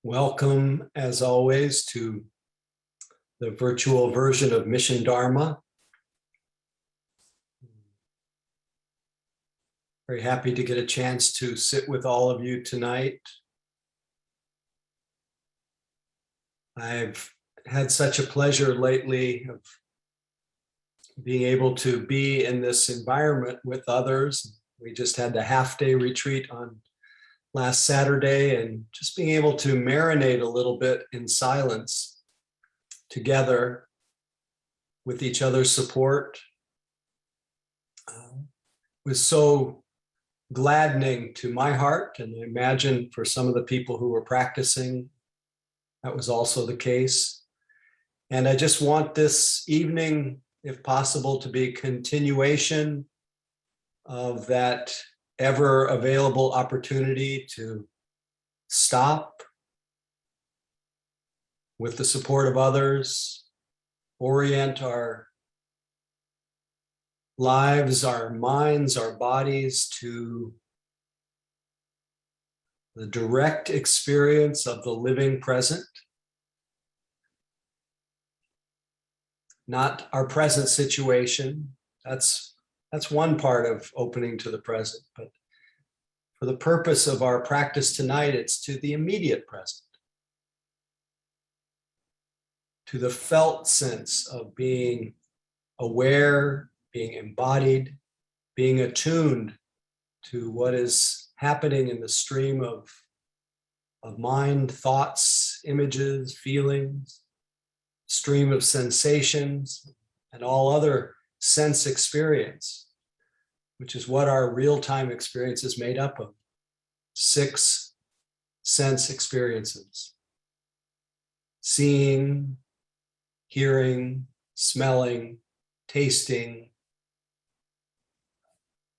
Welcome, as always, to the virtual version of Mission Dharma. Very happy to get a chance to sit with all of you tonight. I've had such a pleasure lately of being able to be in this environment with others. We just had the half-day retreat on last Saturday, and just being able to marinate a little bit in silence together with each other's support was so gladdening to my heart, and I imagine for some of the people who were practicing, that was also the case. And I just want this evening, if possible, to be a continuation of that ever available opportunity to stop with the support of others, orient our lives, our minds, our bodies to the direct experience of the living present, not our present situation. That's one part of opening to the present, but for the purpose of our practice tonight, it's to the immediate present, to the felt sense of being aware, being embodied, being attuned to what is happening in the stream of mind, thoughts, images, feelings, stream of sensations, and all other sense experience, which is what our real-time experience is made up of. 6 sense experiences: seeing, hearing, smelling, tasting,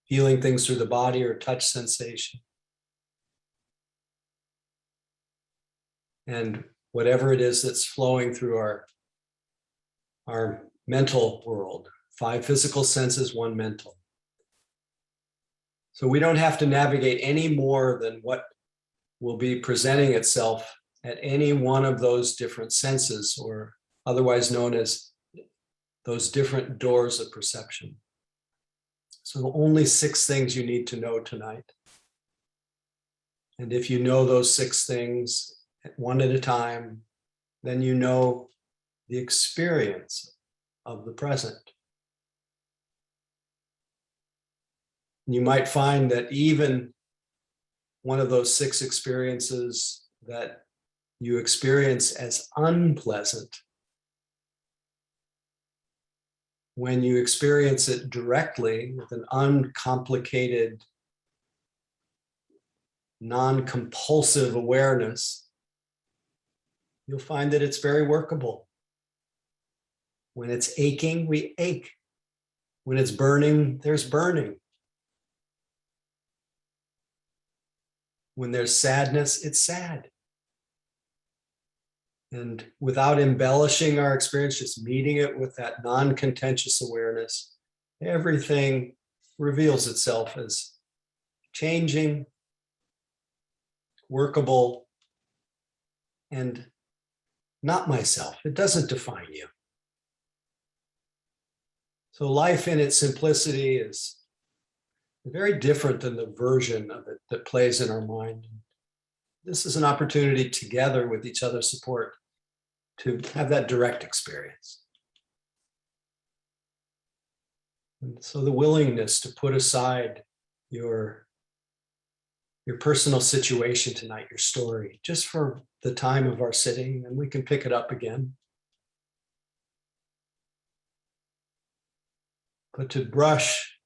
feeling things through the body or touch sensation. And whatever it is that's flowing through our mental world. 5 physical senses, 1 mental. So we don't have to navigate any more than what will be presenting itself at any one of those different senses, or otherwise known as those different doors of perception. So only 6 things you need to know tonight. And if you know those 6 things one at a time, then you know the experience of the present. You might find that even one of those 6 experiences that you experience as unpleasant, when you experience it directly with an uncomplicated, non-compulsive awareness, you'll find that it's very workable. When it's aching, we ache. When it's burning, there's burning. When there's sadness, it's sad. And without embellishing our experience, just meeting it with that non-contentious awareness, everything reveals itself as changing, workable, and not myself. It doesn't define you. So life in its simplicity is very different than the version of it that plays in our mind. This is an opportunity together with each other's support to have that direct experience. And so the willingness to put aside your personal situation tonight, your story, just for the time of our sitting, and we can pick it up again. But to brush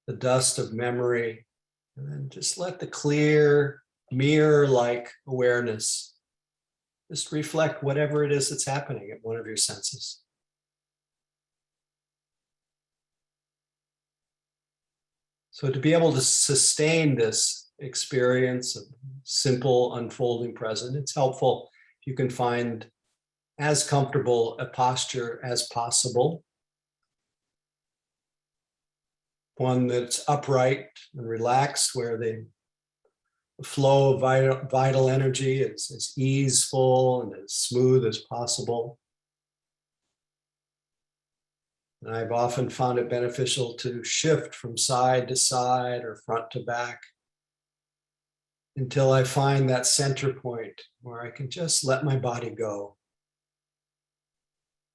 the dust of memory, and then just let the clear, mirror-like awareness just reflect whatever it is that's happening at one of your senses. So to be able to sustain this experience of simple unfolding present, it's helpful if you can find as comfortable a posture as possible. One that's upright and relaxed, where the flow of vital energy as easeful and as smooth as possible. And I've often found it beneficial to shift from side to side or front to back until I find that center point where I can just let my body go.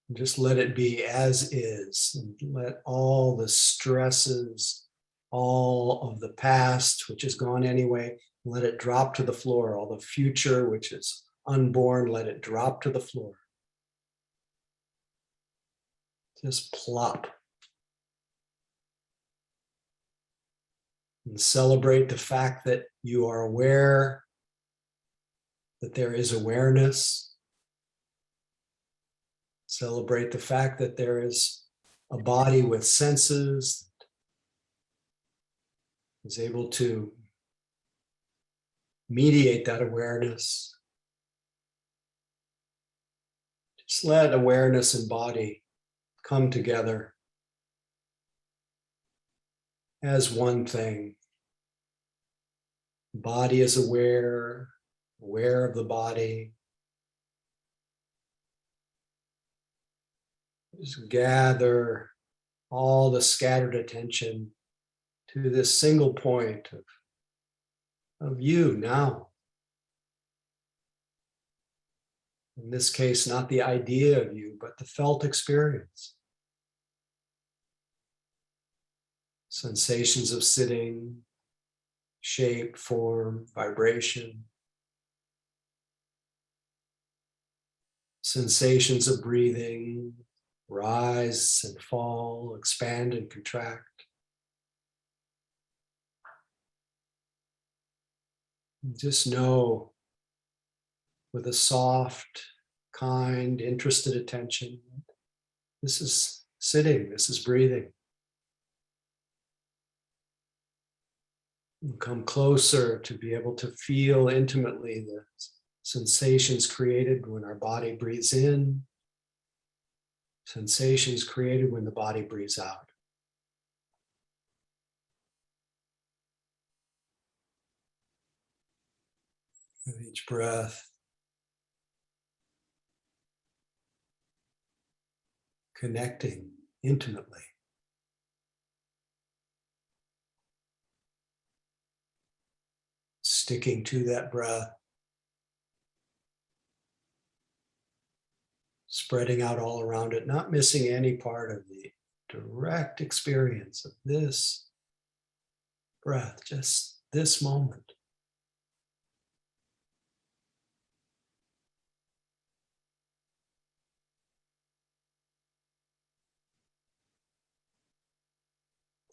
And just let it be as is, and let all the stresses, all of the past, which is gone anyway, let it drop to the floor. All the future, which is unborn, let it drop to the floor. Just plop. And celebrate the fact that you are aware, that there is awareness. Celebrate the fact that there is a body with senses, that is able to mediate that awareness. Just let awareness and body come together as one thing. Body is aware, aware of the body. Just gather all the scattered attention to this single point of you now. In this case, not the idea of you, but the felt experience. Sensations of sitting, shape, form, vibration. Sensations of breathing, rise and fall, expand and contract. Just know with a soft, kind, interested attention, this is sitting, this is breathing. And come closer to be able to feel intimately the sensations created when our body breathes in, sensations created when the body breathes out. With each breath, connecting intimately. Sticking to that breath. Spreading out all around it, not missing any part of the direct experience of this breath, just this moment.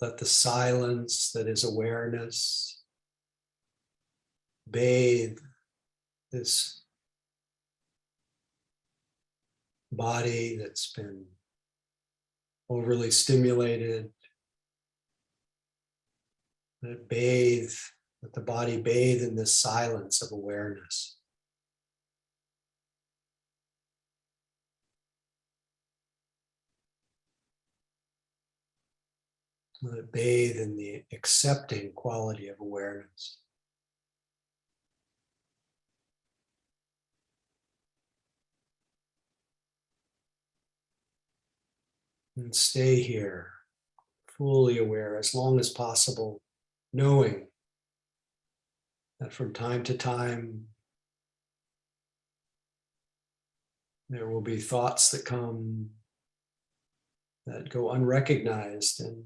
Let the silence that is awareness bathe this body that's been overly stimulated. Let the body bathe in this silence of awareness. Let it bathe in the accepting quality of awareness. And stay here, fully aware as long as possible, knowing that from time to time, there will be thoughts that come that go unrecognized, and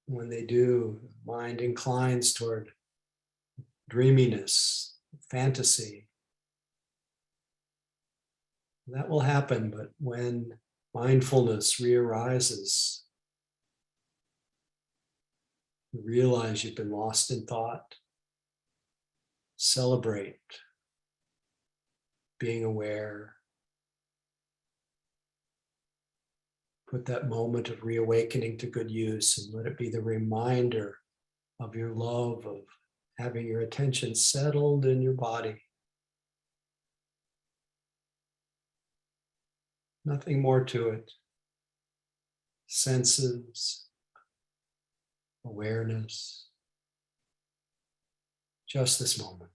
when they do, mind inclines toward dreaminess, fantasy. That will happen, but when mindfulness rearises, you realize you've been lost in thought. Celebrate being aware. Put that moment of reawakening to good use and let it be the reminder of your love of having your attention settled in your body. Nothing more to it. Senses, awareness, just this moment.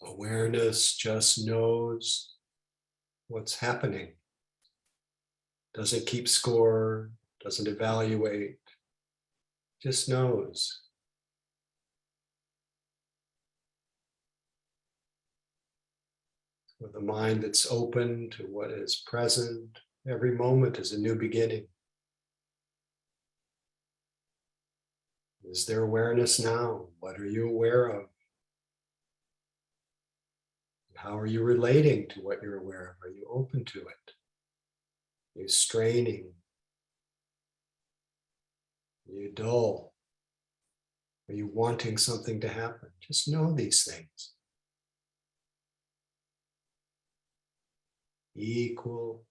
Awareness just knows what's happening, doesn't keep score, doesn't evaluate, just knows. With a mind that's open to what is present, every moment is a new beginning. Is there awareness now? What are you aware of? How are you relating to what you're aware of? Are you open to it? Are you straining? Are you dull? Are you wanting something to happen? Just know these things. Equal,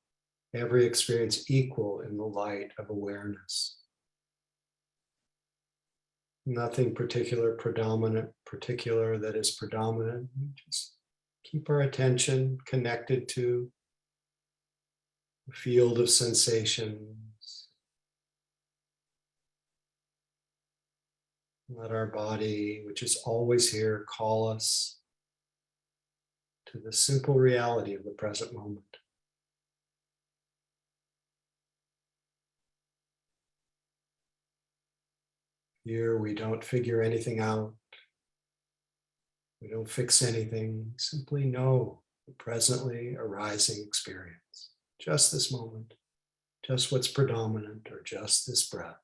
every experience equal in the light of awareness. Nothing particular that is predominant. We just keep our attention connected to the field of sensations. Let our body, which is always here, call us to the simple reality of the present moment. Here we don't figure anything out. We don't fix anything. We simply know the presently arising experience. Just this moment, just what's predominant, or just this breath.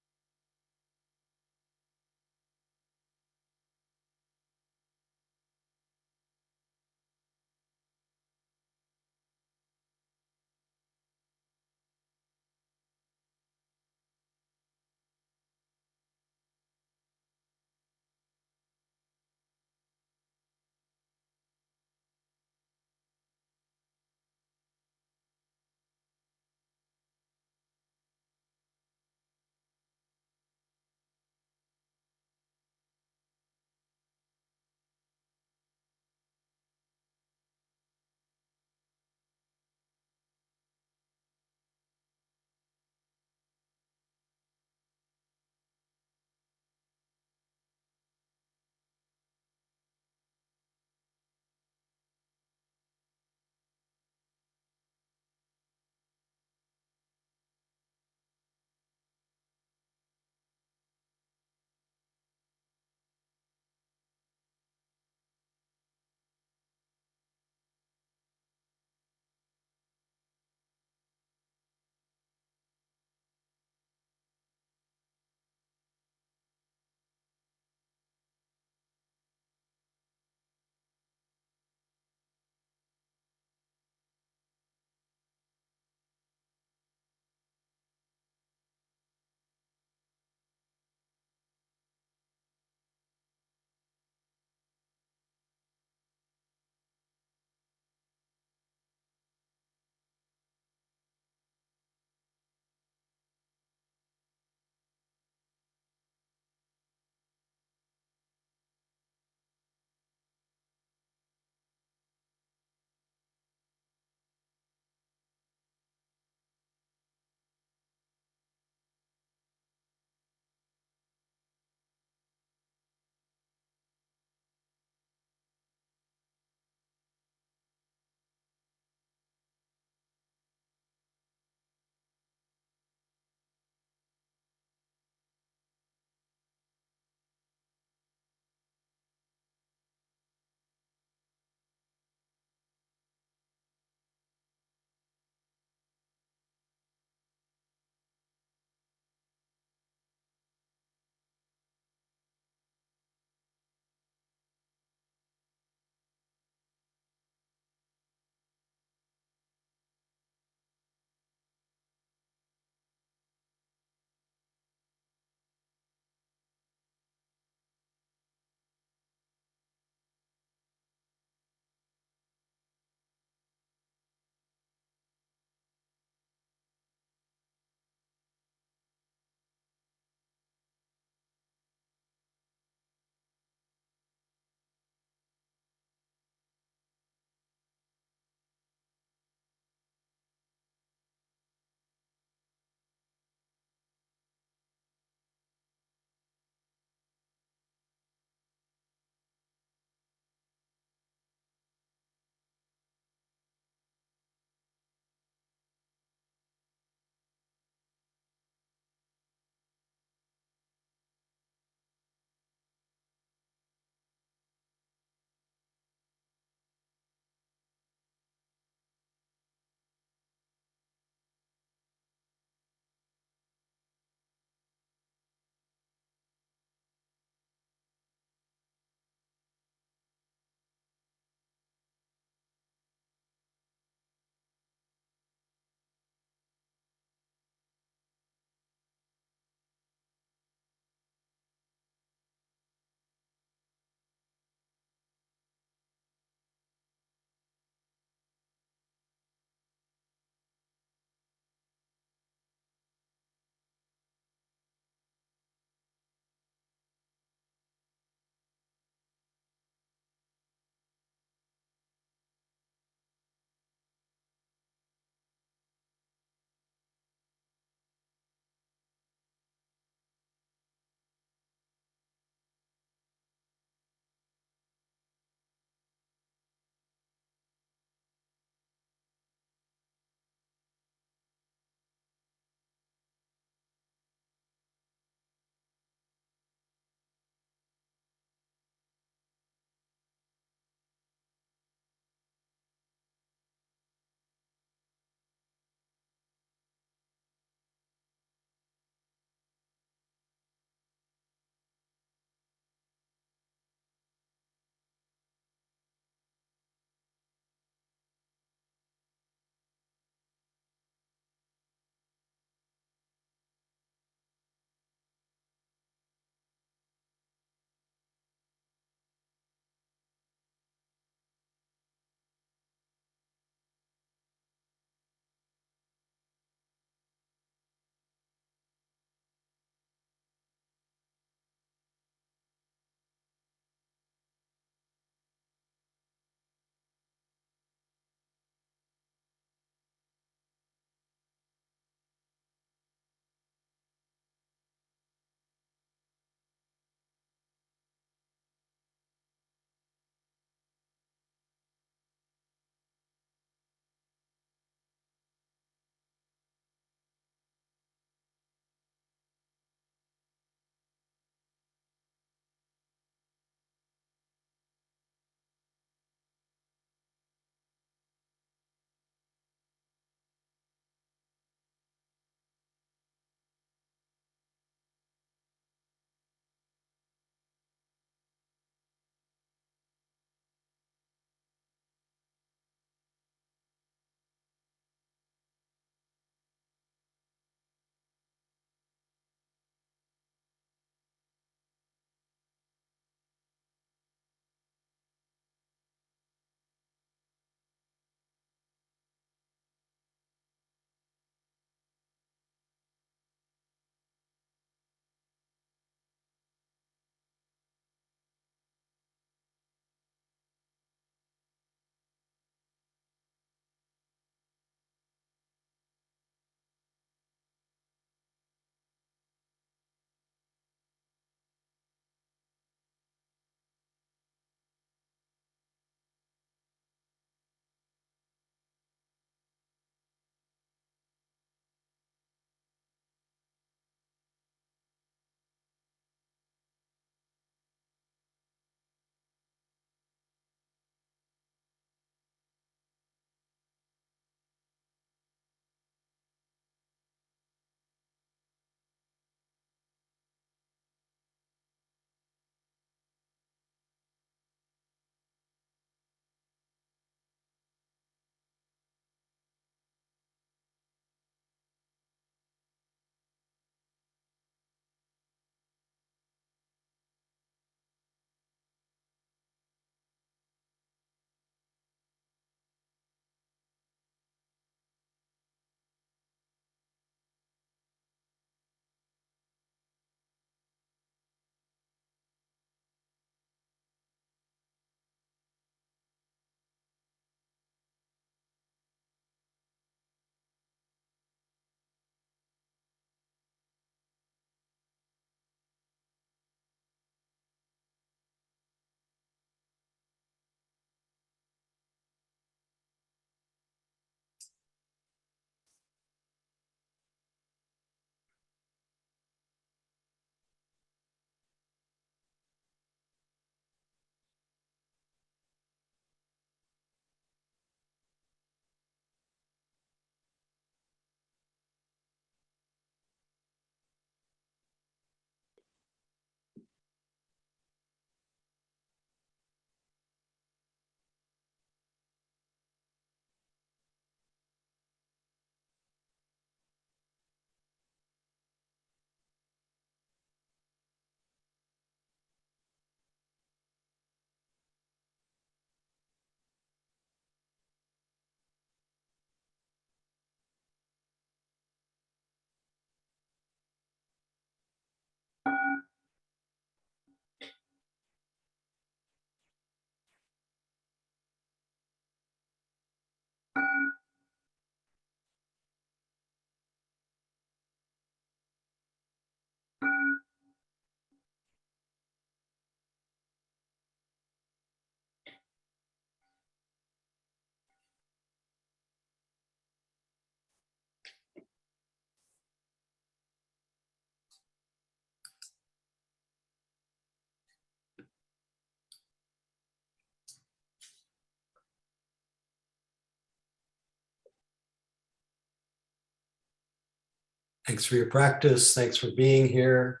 Thanks for your practice. Thanks for being here.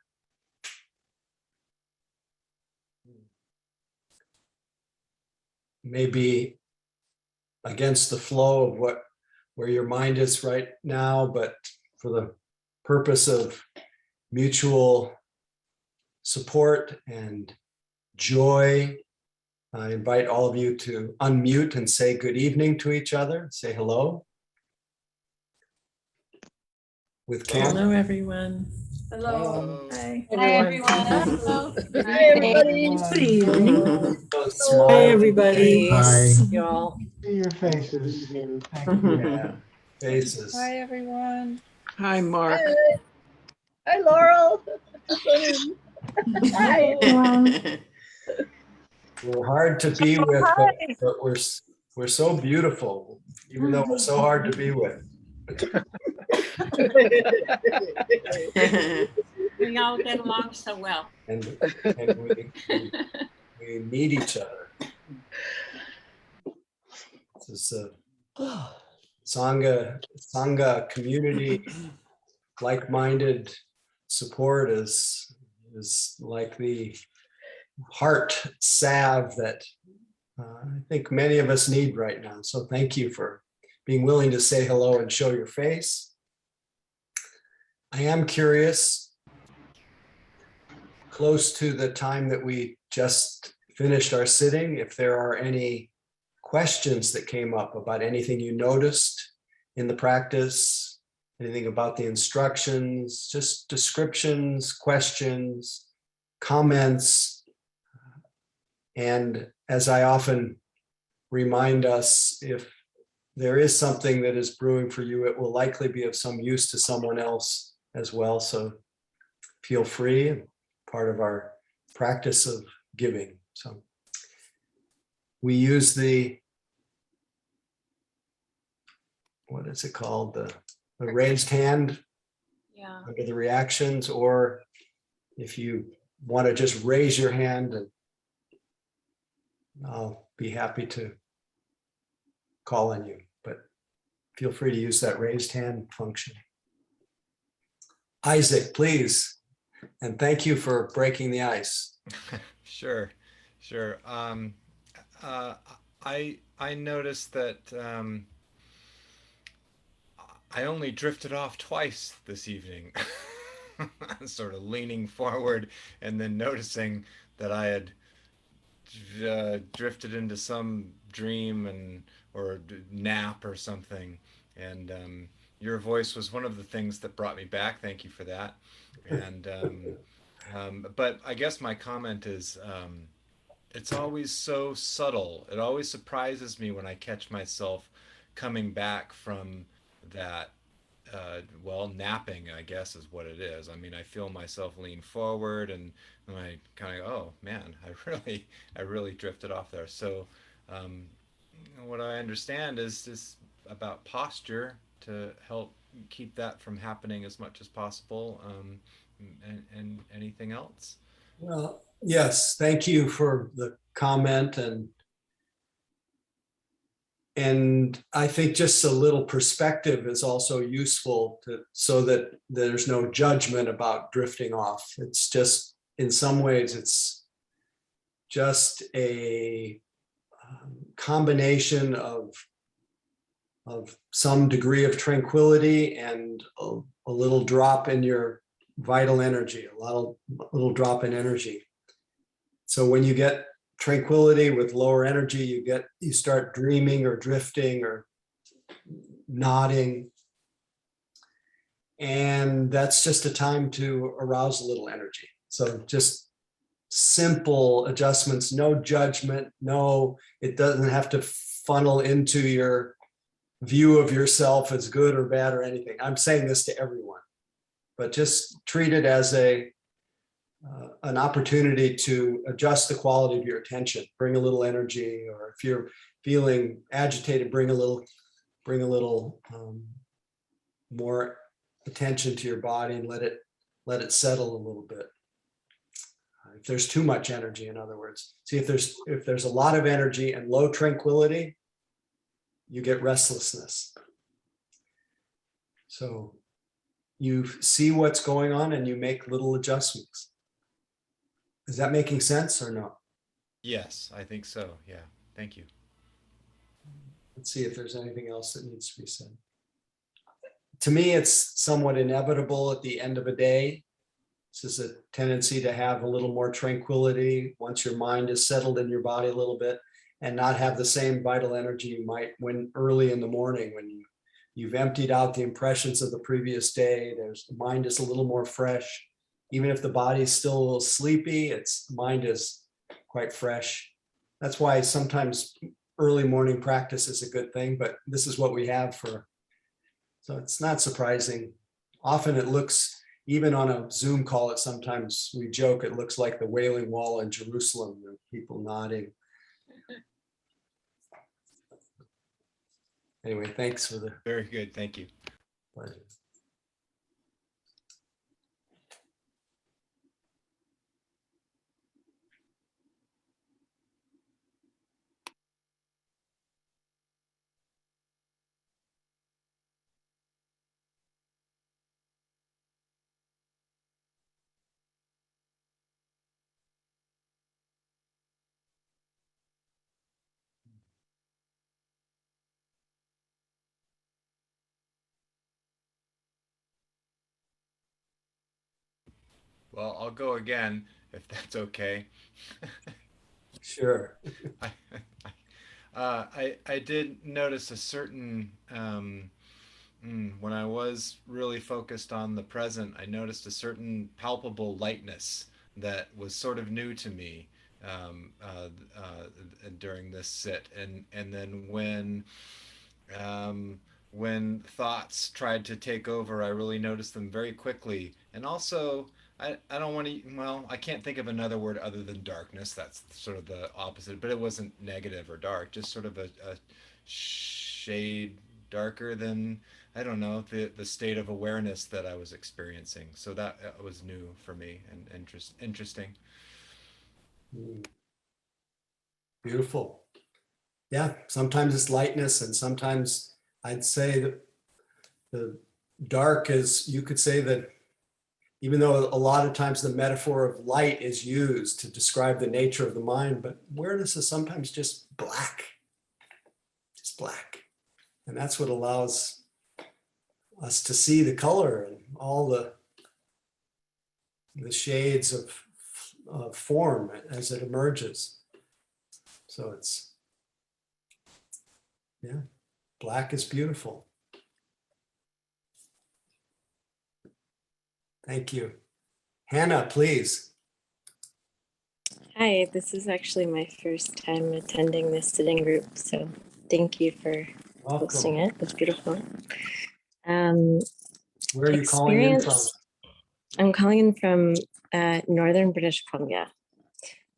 Maybe against the flow of where your mind is right now, but for the purpose of mutual support and joy, I invite all of you to unmute and say good evening to each other. Say hello. With Cohn. Hello, everyone. Hello. Hi, Hi, everyone. Hi, everybody. Good evening. Smile. Hi, everybody. Hi. Y'all. See your faces. Thank you. Yeah. Faces. Hi, everyone. Hi, Mark. Hi, Laurel. Hi. We're hard to be with, but we're so beautiful, even though we're so hard to be with. We all get along so well. And we need each other. This is a Sangha community, like-minded support is like the heart salve that I think many of us need right now. So thank you for being willing to say hello and show your face. I am curious, close to the time that we just finished our sitting, if there are any questions that came up about anything you noticed in the practice, anything about the instructions, just descriptions, questions, comments. And as I often remind us, if there is something that is brewing for you, it will likely be of some use to someone else as well. So feel free, part of our practice of giving. So we use what is it called? The raised hand under the reactions, or if you want to just raise your hand, and I'll be happy to call on you, but feel free to use that raised hand function. Isaac, please. And thank you for breaking the ice. Sure. I noticed that I only drifted off twice this evening, sort of leaning forward and then noticing that I had drifted into some dream or nap or something, and your voice was one of the things that brought me back. Thank you for that. And but I guess my comment is it's always so subtle. It always surprises me when I catch myself coming back from that. Napping, I guess, is what it is. I mean, I feel myself lean forward, and I kind of, oh man, I really drifted off there. So, what I understand is about posture to help keep that from happening as much as possible. And anything else? Well, yes, thank you for the comment, and I think just a little perspective is also useful so that there's no judgment about drifting off. It's just, in some ways, it's just a combination of some degree of tranquility and a little drop in your vital energy, a little drop in energy. So when you get tranquility with lower energy, you start dreaming or drifting or nodding. And that's just a time to arouse a little energy. So just simple adjustments, no judgment, it doesn't have to funnel into your view of yourself as good or bad or anything. I'm saying this to everyone, but just treat it as an opportunity to adjust the quality of your attention, bring a little energy, or if you're feeling agitated, bring a little more attention to your body and let it settle a little bit. If there's too much energy, in other words, see if there's a lot of energy and low tranquility, you get restlessness. So you see what's going on and you make little adjustments. Is that making sense or no? Yes, I think so. Yeah. Thank you. Let's see if there's anything else that needs to be said. To me, it's somewhat inevitable at the end of a day. This is a tendency to have a little more tranquility once your mind is settled in your body a little bit, and not have the same vital energy you might when early in the morning when you've emptied out the impressions of the previous day. The mind is a little more fresh. Even if the body is still a little sleepy, the mind is quite fresh. That's why sometimes early morning practice is a good thing, but this is what we have so it's not surprising. Often it looks, even on a Zoom call, sometimes we joke, it looks like the Wailing Wall in Jerusalem, people nodding. Anyway, thanks for the Very good. Thank you. pleasure. Well, I'll go again if that's okay. Sure. I, I did notice a certain when I was really focused on the present, I noticed a certain palpable lightness that was sort of new to me during this sit, and then when thoughts tried to take over, I really noticed them very quickly. And also, I don't want to, well, I can't think of another word other than darkness. That's sort of the opposite, but it wasn't negative or dark, just sort of a shade darker than, I don't know, the state of awareness that I was experiencing. So that was new for me and interesting. Beautiful. Yeah, sometimes it's lightness, and sometimes I'd say that the dark is, you could say that even though a lot of times the metaphor of light is used to describe the nature of the mind, but awareness is sometimes just black. And that's what allows us to see the color and all the shades of form as it emerges. So it's, yeah, black is beautiful. Thank you. Hannah, please. Hi, this is actually my first time attending this sitting group, so thank you for hosting Welcome. it. It's beautiful. Where are you calling in from? I'm calling in from northern British Columbia,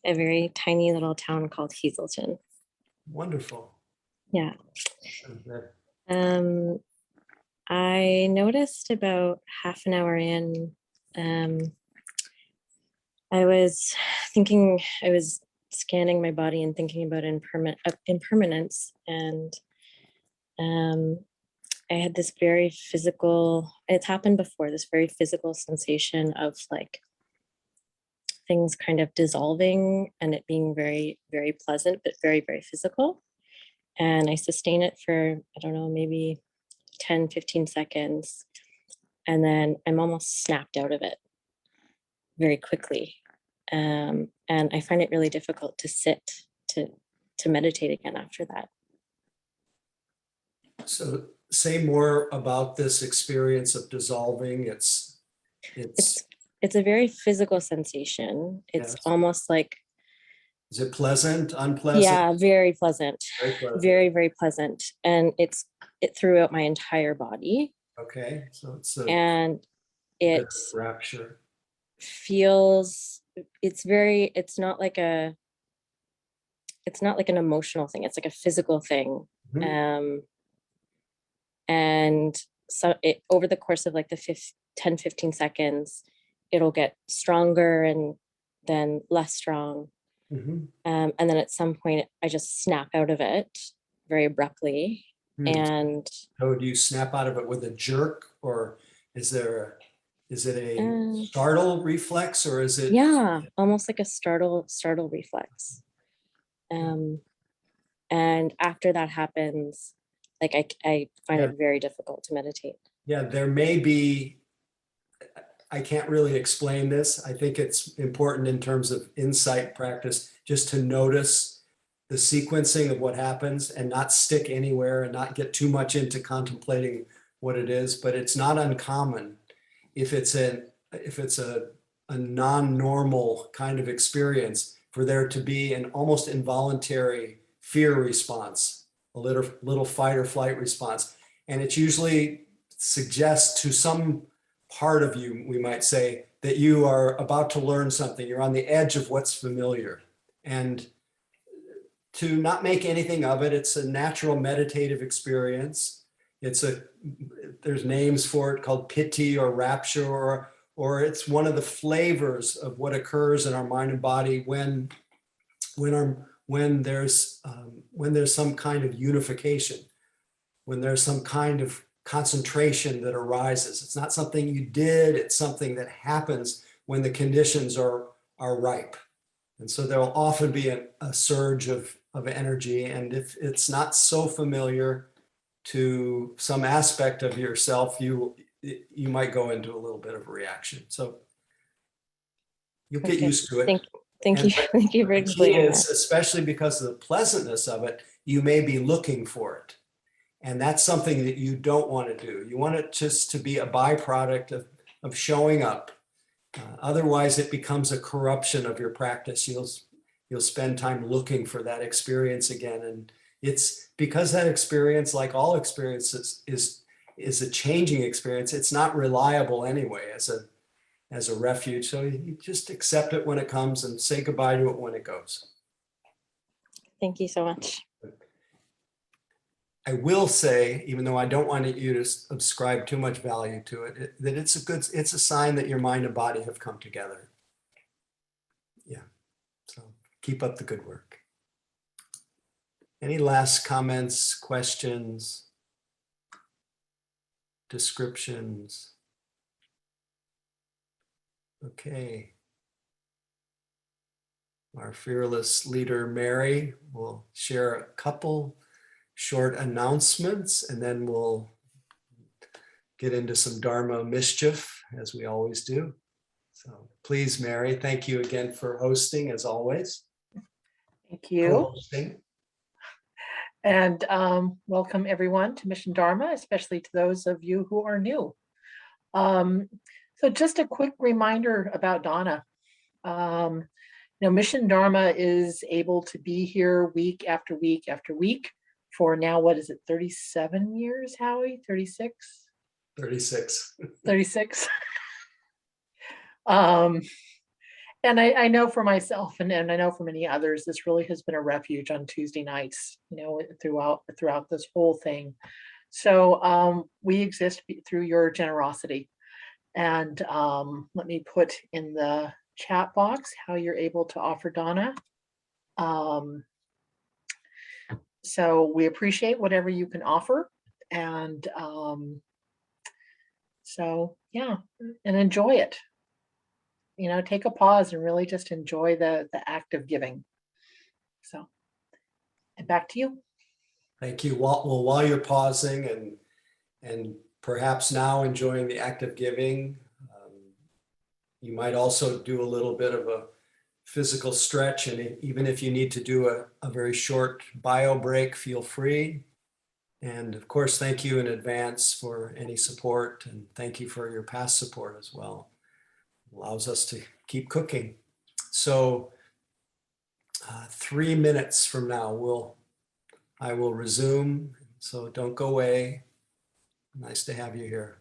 a very tiny little town called Hazelton. Wonderful. Yeah. Okay. I noticed about half an hour in, I was scanning my body and thinking about impermanence, and I had this very physical, it's happened before, this very physical sensation of like things kind of dissolving and it being very, very pleasant, but very, very physical. And I sustain it for, I don't know, maybe 10, 15 seconds. And then I'm almost snapped out of it very quickly. And I find it really difficult to sit, to meditate again after that. So say more about this experience of dissolving. It's a very physical sensation. It's yes. almost like, is it pleasant, unpleasant? Yeah, very pleasant. Very pleasant. Very, very pleasant. And it throughout my entire body. Okay. So it's rapture. Feels, it's not like an emotional thing. It's like a physical thing. Mm-hmm. And so over the course of like the 10, 15 seconds, it'll get stronger and then less strong. Mm-hmm. And then at some point I just snap out of it very abruptly. And so do you snap out of it with a jerk, or Is it a Mm. startle reflex or is it? Yeah, almost like a startle reflex. And after that happens, like I find Yeah. it very difficult to meditate. Yeah, there may be, I can't really explain this. I think it's important in terms of insight practice, just to notice the sequencing of what happens and not stick anywhere and not get too much into contemplating what it is. But it's not uncommon if it's a non-normal kind of experience for there to be an almost involuntary fear response, a little fight or flight response. And it usually suggests to some part of you, we might say, that you are about to learn something. You're on the edge of what's familiar. And to not make anything of it, it's a natural meditative experience. There's names for it called piti or rapture, or it's one of the flavors of what occurs in our mind and body when there's some kind of unification, when there's some kind of concentration that arises. It's not something you did, it's something that happens when the conditions are ripe. And so there will often be a surge of energy. And if it's not so familiar to some aspect of yourself, you might go into a little bit of a reaction. So you'll get Okay. used to it. Thank you. Thank you for The key explaining is, that. especially because of the pleasantness of it, you may be looking for it. And that's something that you don't want to do. You want it just to be a byproduct of showing up. Otherwise, it becomes a corruption of your practice. You'll spend time looking for that experience again. And it's because that experience, like all experiences, is a changing experience. It's not reliable anyway as a refuge. So you just accept it when it comes and say goodbye to it when it goes. Thank you so much. I will say, even though I don't want you to ascribe too much value to it, that it's a sign that your mind and body have come together. Yeah. So keep up the good work. Any last comments, questions, descriptions? Okay. Our fearless leader, Mary, will share a couple short announcements, and then we'll get into some Dharma mischief, as we always do. So please, Mary, thank you again for hosting, as always. Thank you. Co-hosting. And welcome everyone to Mission Dharma, especially to those of you who are new. So just a quick reminder about Donna. Mission Dharma is able to be here week after week after week for now, what is it, 37 years, Howie? 36? 36. 36. And I know for myself and I know for many others, this really has been a refuge on Tuesday nights, throughout this whole thing. So we exist through your generosity. And let me put in the chat box how you're able to offer Donna. So we appreciate whatever you can offer. And so, yeah, and enjoy it. Take a pause and really just enjoy the act of giving. So, and back to you. Thank you. While you're pausing and perhaps now enjoying the act of giving, you might also do a little bit of a physical stretch. And even if you need to do a very short bio break, feel free. And of course, thank you in advance for any support, and thank you for your past support as well. It allows us to keep cooking. So 3 minutes from now, I will resume. So don't go away. Nice to have you here.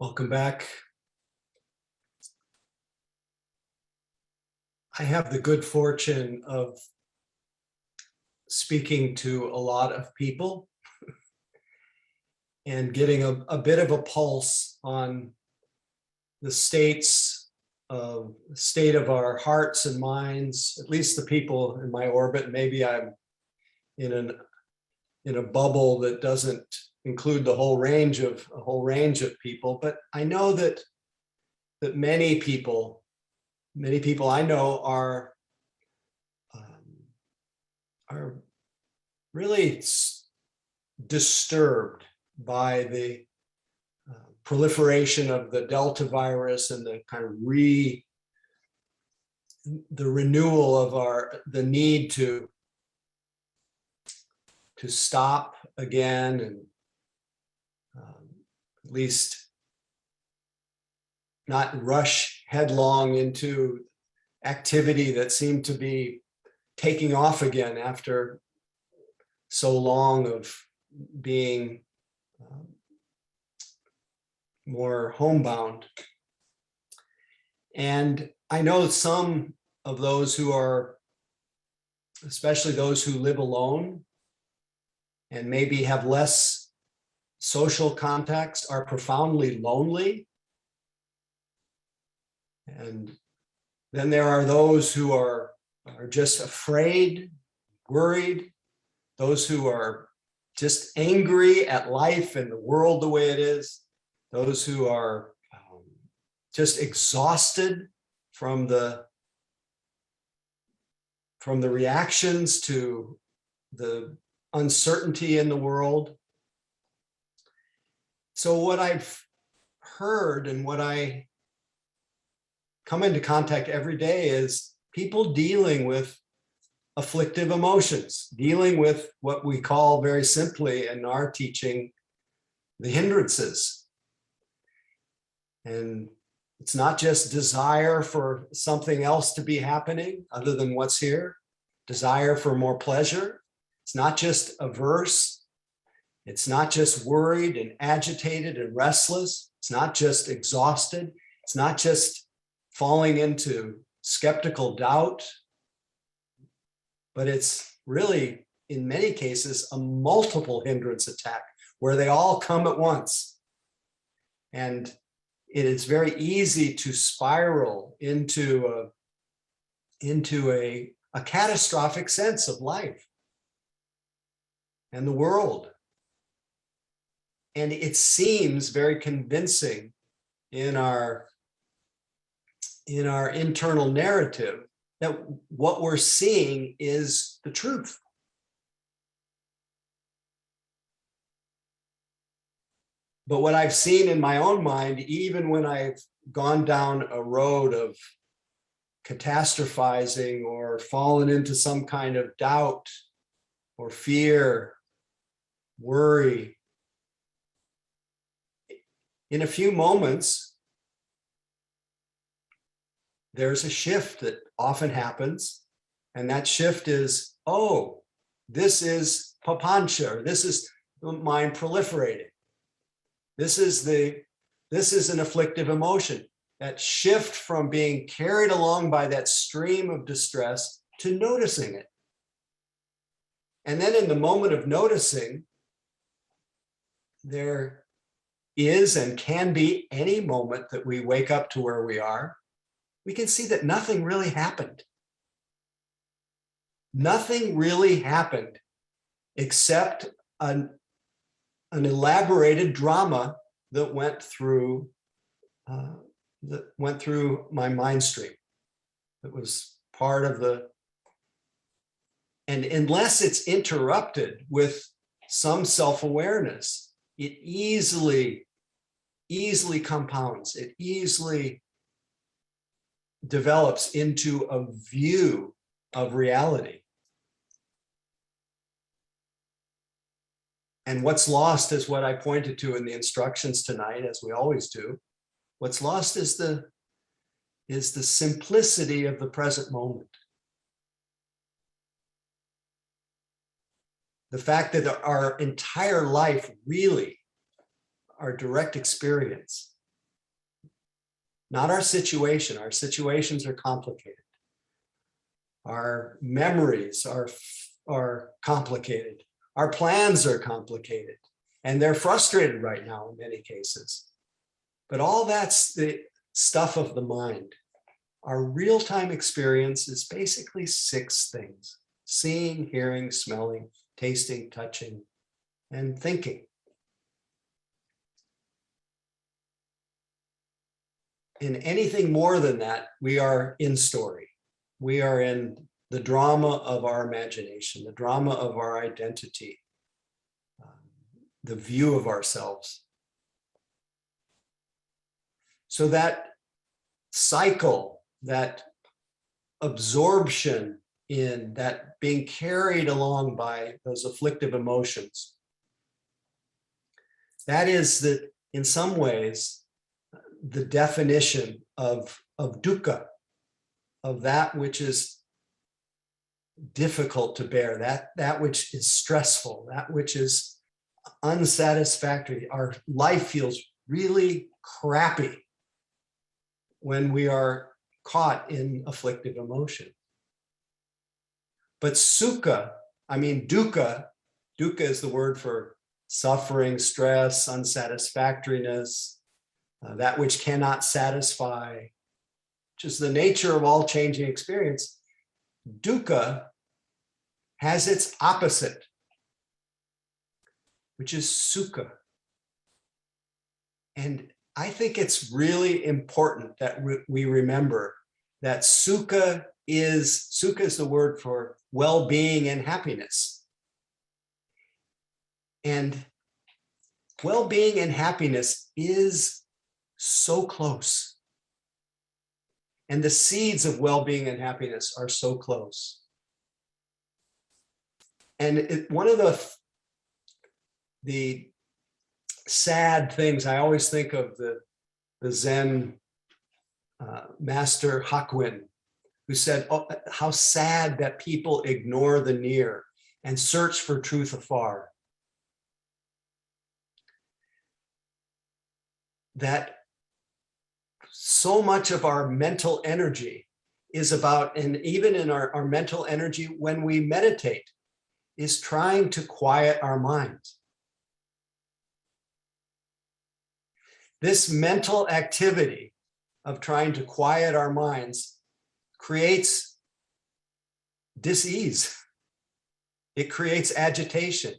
Welcome back. I have the good fortune of speaking to a lot of people and getting a bit of a pulse on the state of our hearts and minds, at least the people in my orbit. Maybe I'm in a bubble that doesn't include the whole range of people, but I know that many people I know are really disturbed by the proliferation of the Delta virus and the kind of the renewal of the need to stop again, and at least not rush headlong into activity that seemed to be taking off again after so long of being more homebound. And I know some of those who are, especially those who live alone and maybe have less social contacts, are profoundly lonely. And then there are those who are just afraid, worried, those who are just angry at life and the world the way it is, those who are just exhausted from the reactions to the uncertainty in the world. So what I've heard and what I come into contact every day is people dealing with afflictive emotions, dealing with what we call very simply in our teaching, the hindrances. And it's not just desire for something else to be happening other than what's here, desire for more pleasure. It's not just averse. It's not just worried and agitated and restless. It's not just exhausted. It's not just falling into skeptical doubt, but it's really, in many cases, a multiple hindrance attack where they all come at once. And it is very easy to spiral into a catastrophic sense of life and the world. And it seems very convincing in our internal narrative that what we're seeing is the truth. But what I've seen in my own mind, even when I've gone down a road of catastrophizing or fallen into some kind of doubt or fear, worry, in a few moments, there's a shift that often happens. And that shift is, oh, this is papancha, or this is the mind proliferating. This is an afflictive emotion. That shift from being carried along by that stream of distress to noticing it, And then in the moment of noticing, there is and can be any moment that we wake up to where we are, we can see that nothing really happened. Nothing really happened except an elaborated drama that went through my mind stream. It was part of the, and unless it's interrupted with some self-awareness, it easily compounds. It easily develops into a view of reality. And what's lost is what I pointed to in the instructions tonight, as we always do. What's lost is the simplicity of the present moment. The fact that our entire life, really, our direct experience, not our situation. Our situations are complicated. Our memories are complicated. Our plans are complicated, and they're frustrated right now in many cases. But all that's the stuff of the mind. Our real-time experience is basically 6 things: seeing, hearing, smelling, tasting, touching, and thinking. In anything more than that, we are in story. We are in the drama of our imagination, the drama of our identity, the view of ourselves. So that cycle, that absorption in that, being carried along by those afflictive emotions, that is the, in some ways, the definition of dukkha, of that which is difficult to bear, that which is stressful, that which is unsatisfactory. Our life feels really crappy when we are caught in afflictive emotion. But dukkha is the word for suffering, stress, unsatisfactoriness, that which cannot satisfy, which is the nature of all changing experience. Dukkha has its opposite, which is sukha. And I think it's really important that we remember that sukha is the word for well-being and happiness. And well-being and happiness is so close. And the seeds of well-being and happiness are so close. And one of the sad things, I always think of the Zen master Hakuin, who said, "Oh, how sad that people ignore the near and search for truth afar." That so much of our mental energy is about, and even in our mental energy when we meditate, is trying to quiet our minds. This mental activity of trying to quiet our minds creates dis-ease. It creates agitation.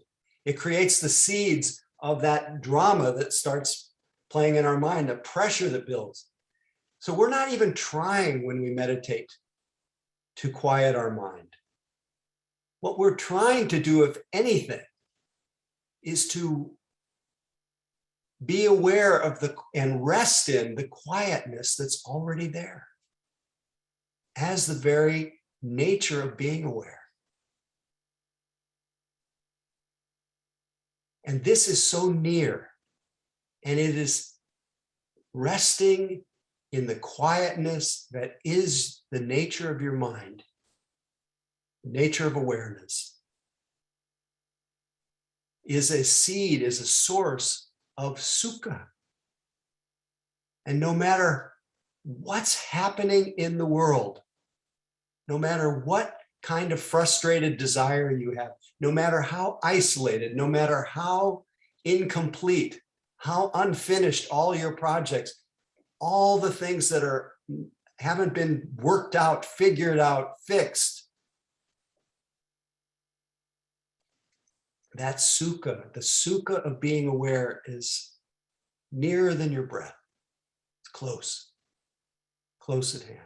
It creates the seeds of that drama that starts playing in our mind, the pressure that builds. So we're not even trying when we meditate to quiet our mind. What we're trying to do, if anything, is to be aware of and rest in the quietness that's already there as the very nature of being aware. And this is so near, and it is resting in the quietness that is the nature of your mind, the nature of awareness, is a seed, is a source of sukha. And no matter what's happening in the world, no matter what kind of frustrated desire you have, no matter how isolated, no matter how incomplete, how unfinished all your projects, all the things that haven't been worked out, figured out, fixed. That sukha, the sukha of being aware, is nearer than your breath. It's close at hand.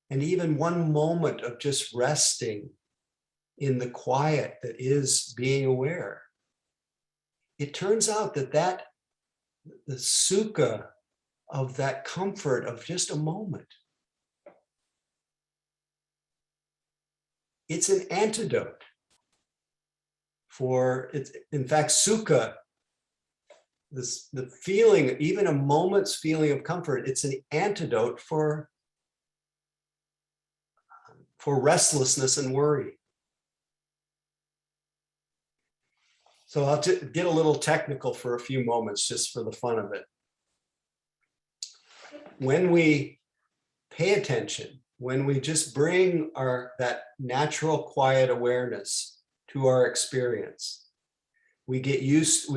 And even one moment of just resting in the quiet that is being aware, it turns out that the sukha of that comfort of just a moment, it's an antidote for it. In fact, sukha, the feeling, even a moment's feeling of comfort, it's an antidote for restlessness and worry. So I'll get a little technical for a few moments, just for the fun of it. When we pay attention, when we just bring that natural quiet awareness to our experience, we get used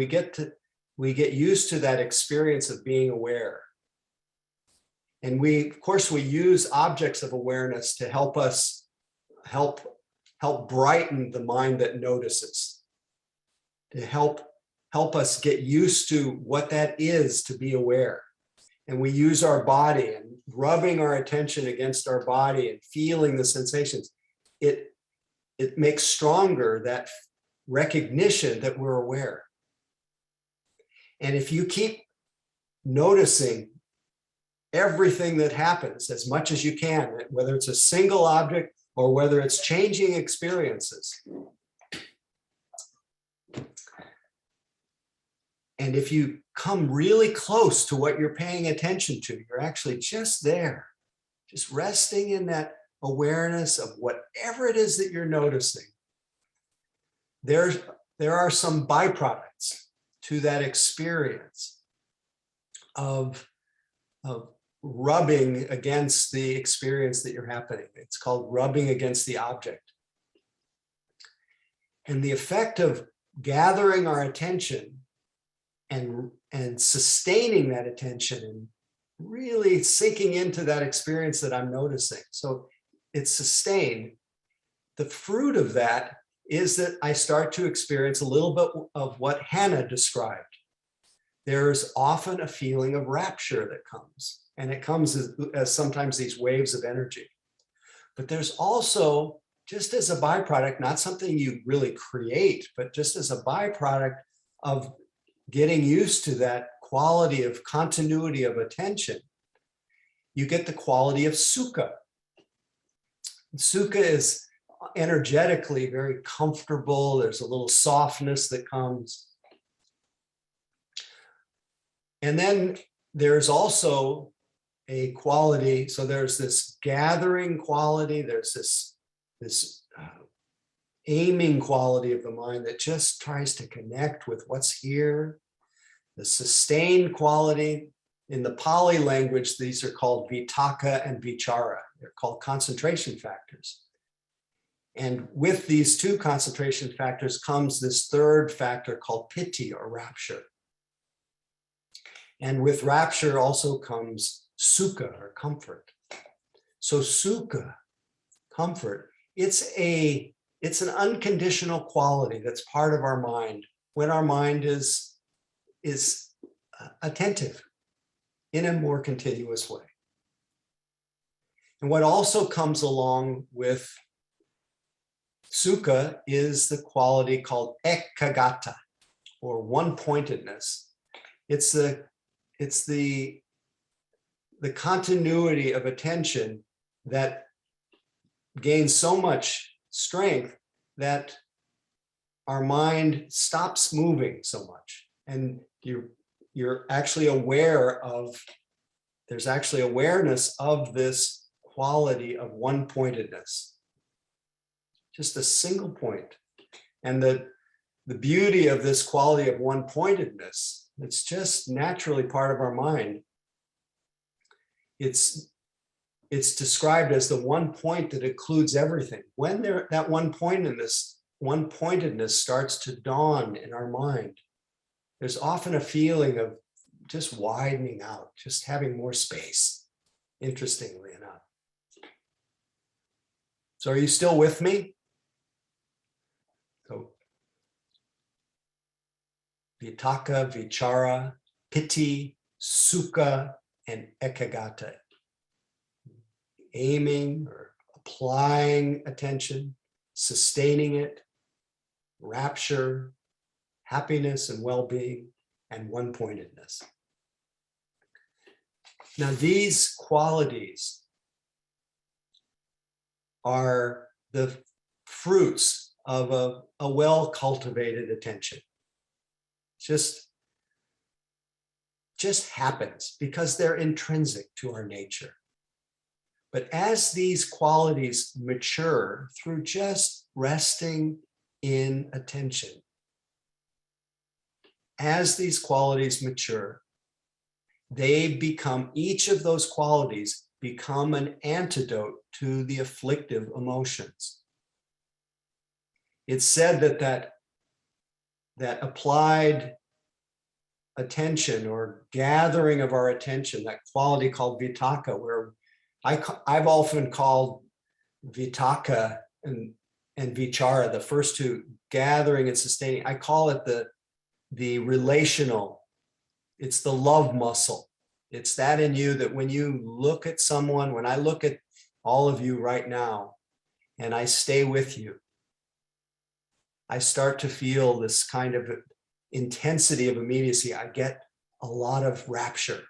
to that experience of being aware. And of course, we use objects of awareness to help us help brighten the mind that notices, to help us get used to what that is to be aware. And we use our body and rubbing our attention against our body and feeling the sensations. It makes stronger that recognition that we're aware. And if you keep noticing everything that happens as much as you can, whether it's a single object or whether it's changing experiences. And if you come really close to what you're paying attention to, you're actually just there, just resting in that awareness of whatever it is that you're noticing. There are some byproducts to that experience of rubbing against the experience that you're happening. It's called rubbing against the object. And the effect of gathering our attention and sustaining that attention and really sinking into that experience that I'm noticing. So it's sustained. The fruit of that is that I start to experience a little bit of what Hannah described. There's often a feeling of rapture that comes, and it comes as sometimes these waves of energy. But there's also, just as a byproduct, not something you really create, but just as a byproduct of getting used to that quality of continuity of attention, you get the quality of sukha. Sukha is energetically very comfortable. There's a little softness that comes. And then there's also a quality. So there's this gathering quality. There's this aiming quality of the mind that just tries to connect with what's here. The sustained quality. In the Pali language, these are called vitaka and vichara. They're called concentration factors. And with these two concentration factors comes this third factor called piti, or rapture. And with rapture also comes sukha, or comfort. So sukha, comfort, it's an unconditional quality that's part of our mind when our mind is attentive in a more continuous way. And what also comes along with sukha is the quality called ekagata, or one-pointedness. It's the continuity of attention that gains so much strength that our mind stops moving so much. And you're actually aware of, there's actually awareness of this quality of one-pointedness. Just a single point. And the beauty of this quality of one-pointedness, it's just naturally part of our mind. It's it's described as the one point that includes everything. When that one pointedness starts to dawn in our mind, there's often a feeling of just widening out, just having more space, interestingly enough. So are you still with me? So vitaka, vichara, piti, sukha, and ekagata. Aiming or applying attention, sustaining it, rapture, happiness and well-being, and one-pointedness. Now, these qualities are the fruits of a well-cultivated attention. Just happens because they're intrinsic to our nature. But as these qualities mature through just resting in attention, as these qualities mature, each of those qualities become an antidote to the afflictive emotions. It's said that applied attention or gathering of our attention, that quality called vitaka, where I've often called vitaka and vichara, the first two, gathering and sustaining. I call it the relational. It's the love muscle. It's that in you that when you look at someone, when I look at all of you right now, and I stay with you, I start to feel this kind of intensity of immediacy. I get a lot of rapture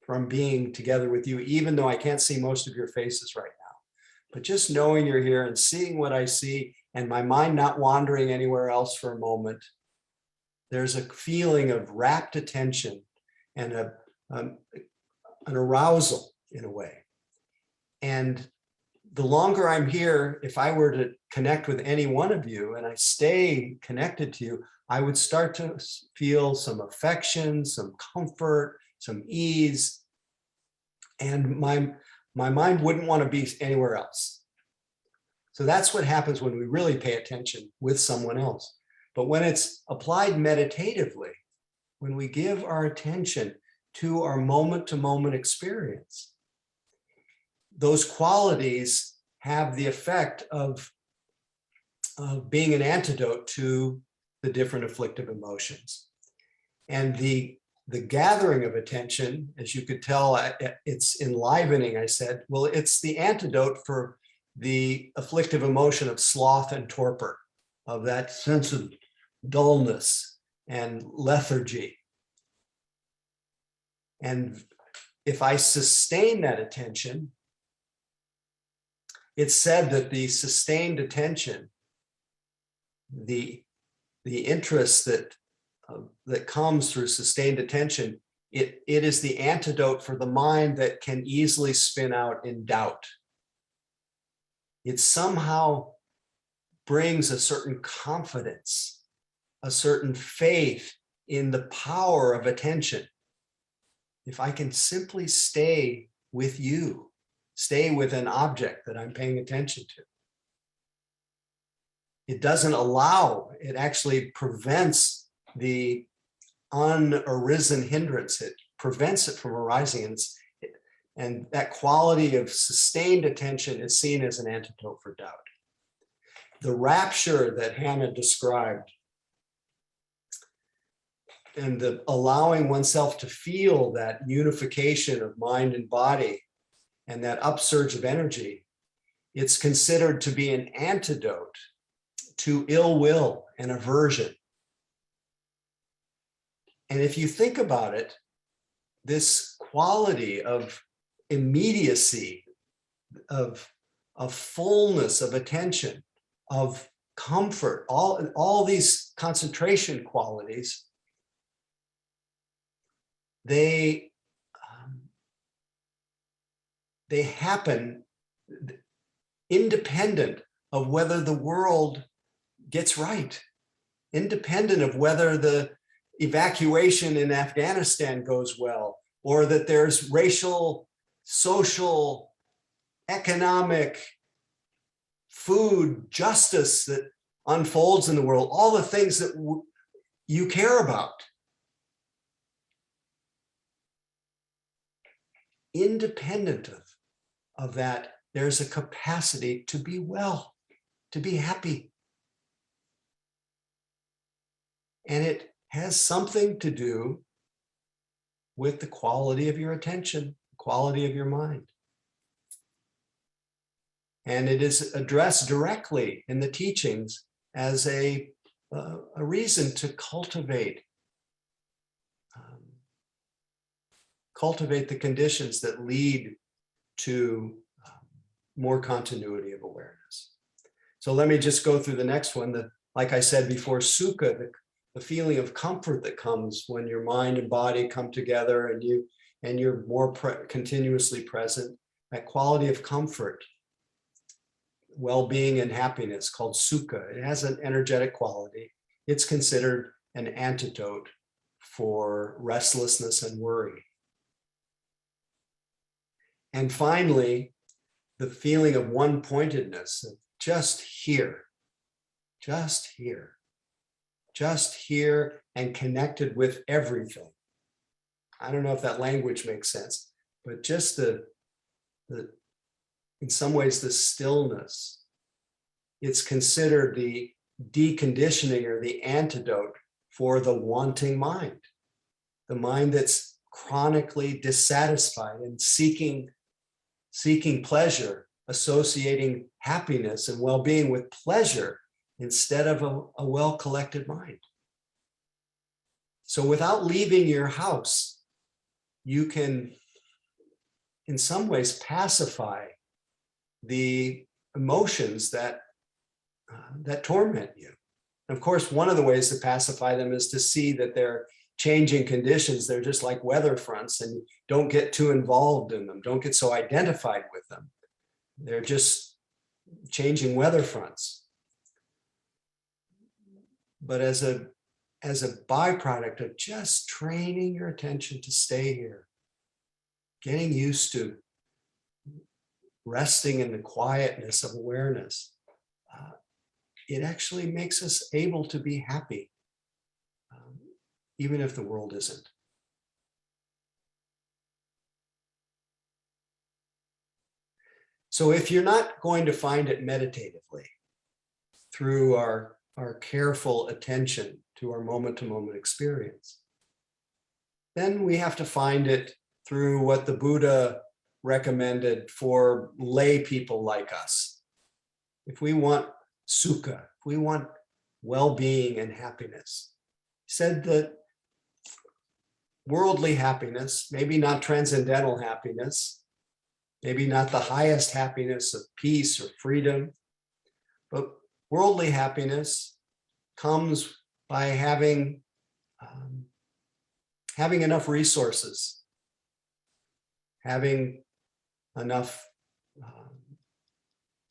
from being together with you, even though I can't see most of your faces right now. But just knowing you're here and seeing what I see and my mind not wandering anywhere else for a moment, there's a feeling of rapt attention and an arousal in a way. And the longer I'm here, if I were to connect with any one of you and I stay connected to you, I would start to feel some affection, some comfort, some ease, and my mind wouldn't want to be anywhere else. So that's what happens when we really pay attention with someone else. But when it's applied meditatively, when we give our attention to our moment-to-moment experience, those qualities have the effect of being an antidote to the different afflictive emotions. And the gathering of attention, as you could tell, it's enlivening, I said. Well, it's the antidote for the afflictive emotion of sloth and torpor, of that sense of dullness and lethargy. And if I sustain that attention, it's said that the sustained attention, the interest that comes through sustained attention, it is the antidote for the mind that can easily spin out in doubt. It somehow brings a certain confidence, a certain faith in the power of attention. If I can simply stay with you, stay with an object that I'm paying attention to, it doesn't allow, it actually prevents the unarisen hindrance. It prevents it from arising. And that quality of sustained attention is seen as an antidote for doubt. The rapture that Hannah described, and the allowing oneself to feel that unification of mind and body and that upsurge of energy, it's considered to be an antidote to ill will and aversion. And if you think about it, this quality of immediacy, of fullness of attention, of comfort, all these concentration qualities, they happen independent of whether the world gets right, independent of whether the evacuation in Afghanistan goes well, or that there's racial, social economic, food, justice that unfolds in the world, all the things that you care about. Independent of that, there's a capacity to be well, to be happy. And it has something to do with the quality of your attention, quality of your mind. And it is addressed directly in the teachings as a reason to cultivate the conditions that lead to more continuity of awareness. So let me just go through the next one. Like I said before, sukha, the feeling of comfort that comes when your mind and body come together and you're more continuously present. That quality of comfort, well-being and happiness, called sukha. It has an energetic quality. It's considered an antidote for restlessness and worry. And finally, the feeling of one-pointedness, of just here, just here, just here and connected with everything. I don't know if that language makes sense, but just the in some ways, the stillness, it's considered the deconditioning or the antidote for the wanting mind, the mind that's chronically dissatisfied and seeking pleasure, associating happiness and well-being with pleasure instead of a well-collected mind. So without leaving your house, you can, in some ways, pacify the emotions that torment you. And of course, one of the ways to pacify them is to see that they're changing conditions. They're just like weather fronts, and don't get too involved in them. Don't get so identified with them. They're just changing weather fronts. But as a byproduct of just training your attention to stay here, getting used to resting in the quietness of awareness, it actually makes us able to be happy, even if the world isn't. So if you're not going to find it meditatively through our careful attention to our moment-to-moment experience, then we have to find it through what the Buddha recommended for lay people like us. If we want sukha, if we want well-being and happiness, he said that worldly happiness, maybe not transcendental happiness, maybe not the highest happiness of peace or freedom, but worldly happiness comes by having enough resources, having enough,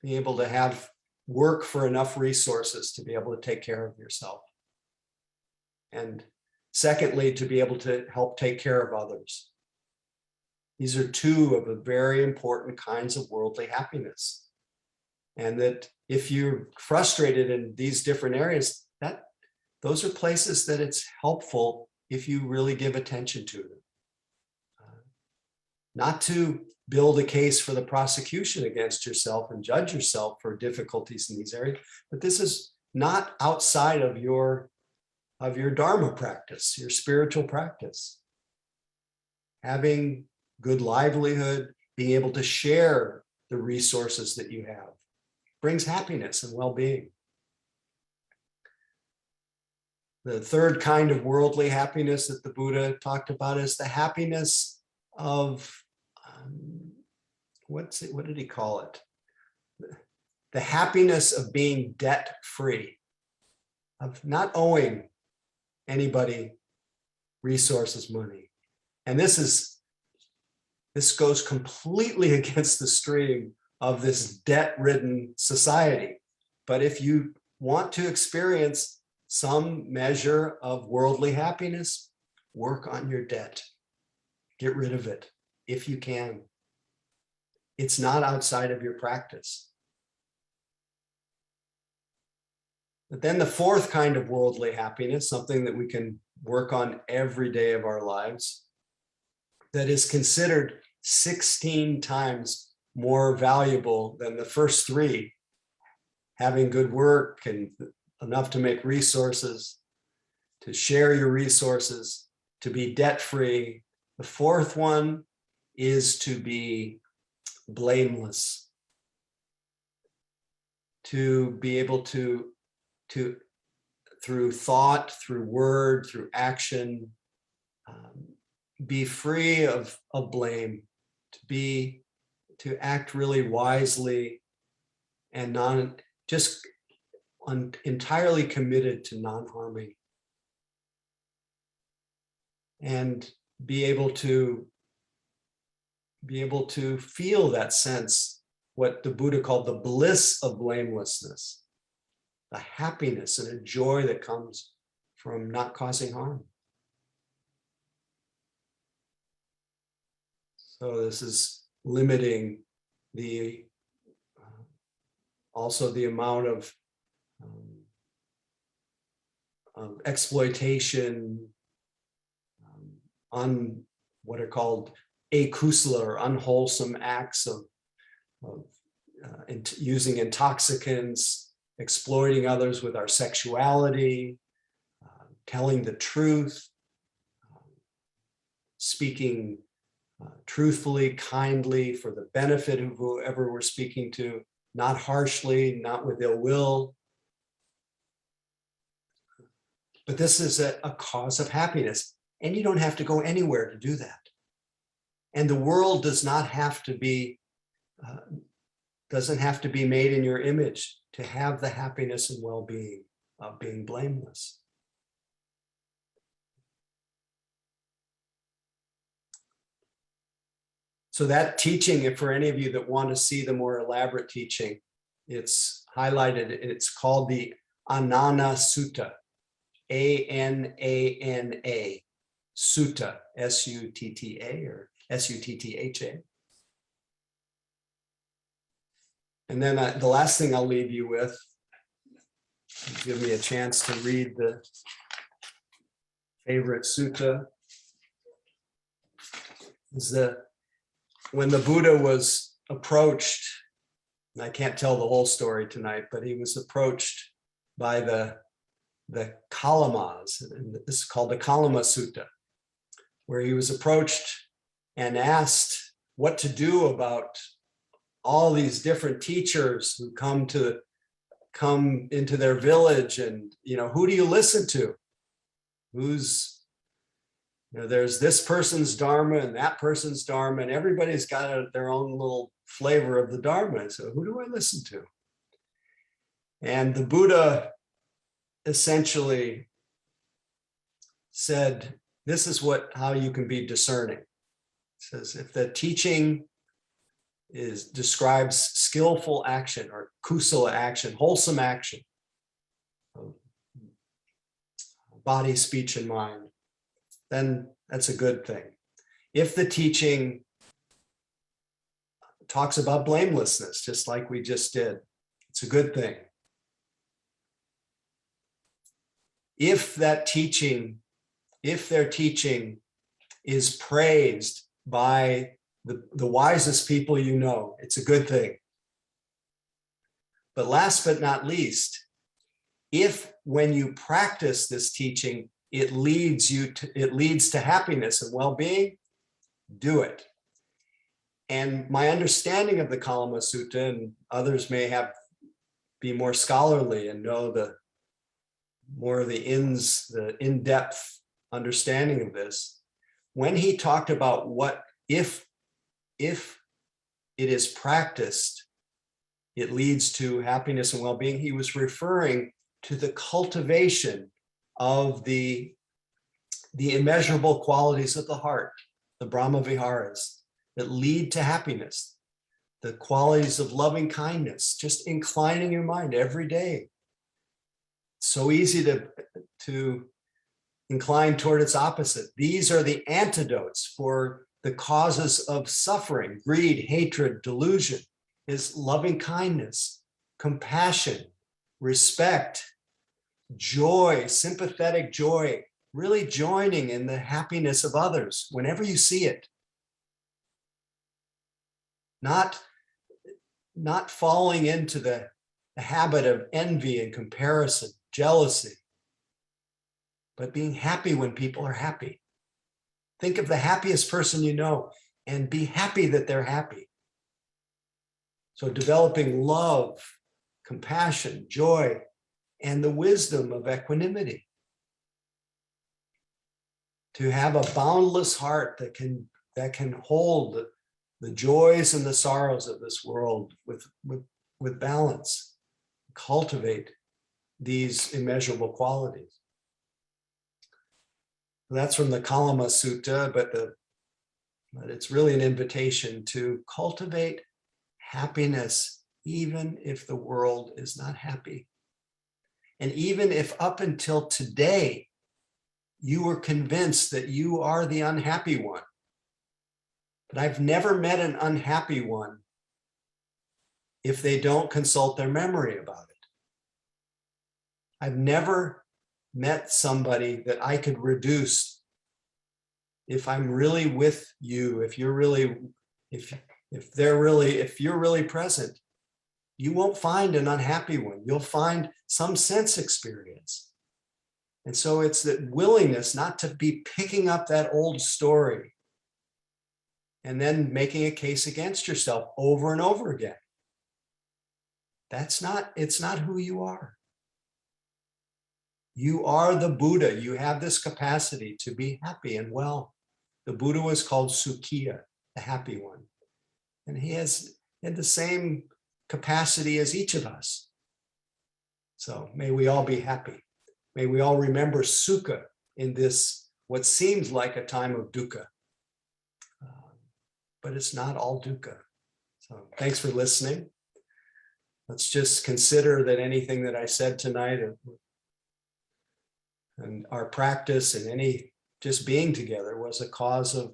being able to have work for enough resources to be able to take care of yourself. And secondly, to be able to help take care of others. These are two of the very important kinds of worldly happiness. And that if you're frustrated in these different areas, those are places that it's helpful if you really give attention to them. Not to build a case for the prosecution against yourself and judge yourself for difficulties in these areas, but this is not outside of your Dharma practice, your spiritual practice. Having good livelihood, being able to share the resources that you have, brings happiness and well-being. The third kind of worldly happiness that the Buddha talked about is the happiness of, what did he call it? The happiness of being debt-free, of not owing anybody resources, money. And this goes completely against the stream of this debt-ridden society. But if you want to experience some measure of worldly happiness, work on your debt. Get rid of it if you can. it's not outside of your practice. But then the fourth kind of worldly happiness, something that we can work on every day of our lives, that is considered 16 times more valuable than the first three: having good work and enough to make resources, to share your resources, to be debt-free. The fourth one is to be blameless, to be able to through thought, through word, through action, be free of blame, to act really wisely and entirely committed to non-harming, and be able to feel that sense, what the Buddha called the bliss of blamelessness, the happiness and a joy that comes from not causing harm. So this is limiting also the amount of exploitation, on what are called akusala, or unwholesome acts of using intoxicants, exploiting others with our sexuality, telling the truth, speaking truthfully, kindly, for the benefit of whoever we're speaking to, not harshly, not with ill will. But this is a cause of happiness, and you don't have to go anywhere to do that. And the world does not have to be, doesn't have to be made in your image to have the happiness and well-being of being blameless. So that teaching, if for any of you that want to see the more elaborate teaching, it's highlighted, it's called the Anana Sutta, A-N-A-N-A, Sutta, S-U-T-T-A or S-U-T-T-H-A. And then the last thing I'll leave you with, give me a chance to read the favorite sutta, is when the Buddha was approached, and I can't tell the whole story tonight, but he was approached by the Kalamas, and this is called the Kalama Sutta, where he was approached and asked what to do about all these different teachers who come into their village, and who do you listen to? There's this person's Dharma and that person's Dharma, and everybody's got their own little flavor of the Dharma. So who do I listen to? And the Buddha essentially said, this is how you can be discerning. It says, if the teaching describes skillful action or kusala action, wholesome action, of body, speech, and mind, then that's a good thing. If the teaching talks about blamelessness, just like we just did, it's a good thing. If their teaching is praised by the wisest people you know, it's a good thing. But last but not least, if when you practice this teaching, it leads to happiness and well-being, do it. And my understanding of the Kalama Sutta, and others may be more scholarly and know the in-depth understanding of this, when he talked about what if it is practiced, it leads to happiness and well-being, he was referring to the cultivation of the immeasurable qualities of the heart, the Brahma Viharas, that lead to happiness, the qualities of loving kindness, just inclining your mind every day. So easy to incline toward its opposite. These are the antidotes for the causes of suffering, greed, hatred, delusion, is loving kindness, compassion, respect, joy, sympathetic joy, really joining in the happiness of others whenever you see it. Not falling into the habit of envy and comparison, jealousy, but being happy when people are happy. Think of the happiest person you know and be happy that they're happy. So developing love, compassion, joy, and the wisdom of equanimity. To have a boundless heart that can hold the joys and the sorrows of this world with balance, cultivate these immeasurable qualities. That's from the Kalama Sutta, but it's really an invitation to cultivate happiness, even if the world is not happy. And even if up until today, you were convinced that you are the unhappy one. But I've never met an unhappy one if they don't consult their memory about it. I've never met somebody that I could reduce. If I'm really with you, if you're really present, you won't find an unhappy one. You'll find some sense experience. And so it's that willingness not to be picking up that old story and then making a case against yourself over and over again. It's not who you are. You are the Buddha. You have this capacity to be happy and well. The Buddha was called Sukhiya, the happy one. And he had the same capacity as each of us. So may we all be happy. May we all remember Sukha in this, what seems like a time of dukkha. But it's not all dukkha. So thanks for listening. Let's just consider that anything that I said tonight and our practice and any just being together was a cause of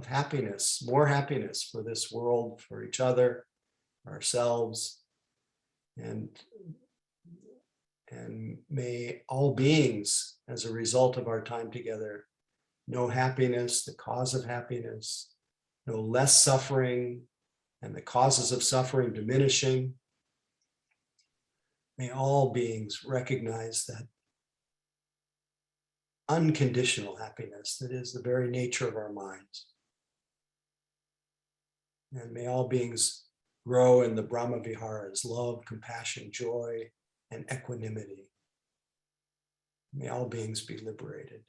happiness, more happiness for this world, for each other, ourselves, and may all beings, as a result of our time together, know happiness, the cause of happiness, know less suffering, and the causes of suffering diminishing. May all beings recognize that unconditional happiness that is the very nature of our minds. And may all beings grow in the Brahma Viharas, love, compassion, joy, and equanimity. May all beings be liberated.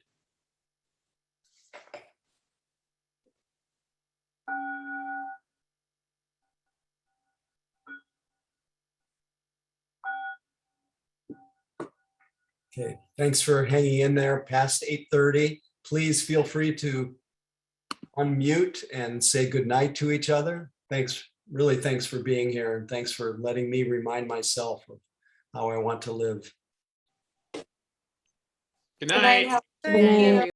Okay, thanks for hanging in there past 8:30. Please feel free to unmute and say goodnight to each other. Thanks, really thanks for being here, and thanks for letting me remind myself of how I want to live. Good night. Good night.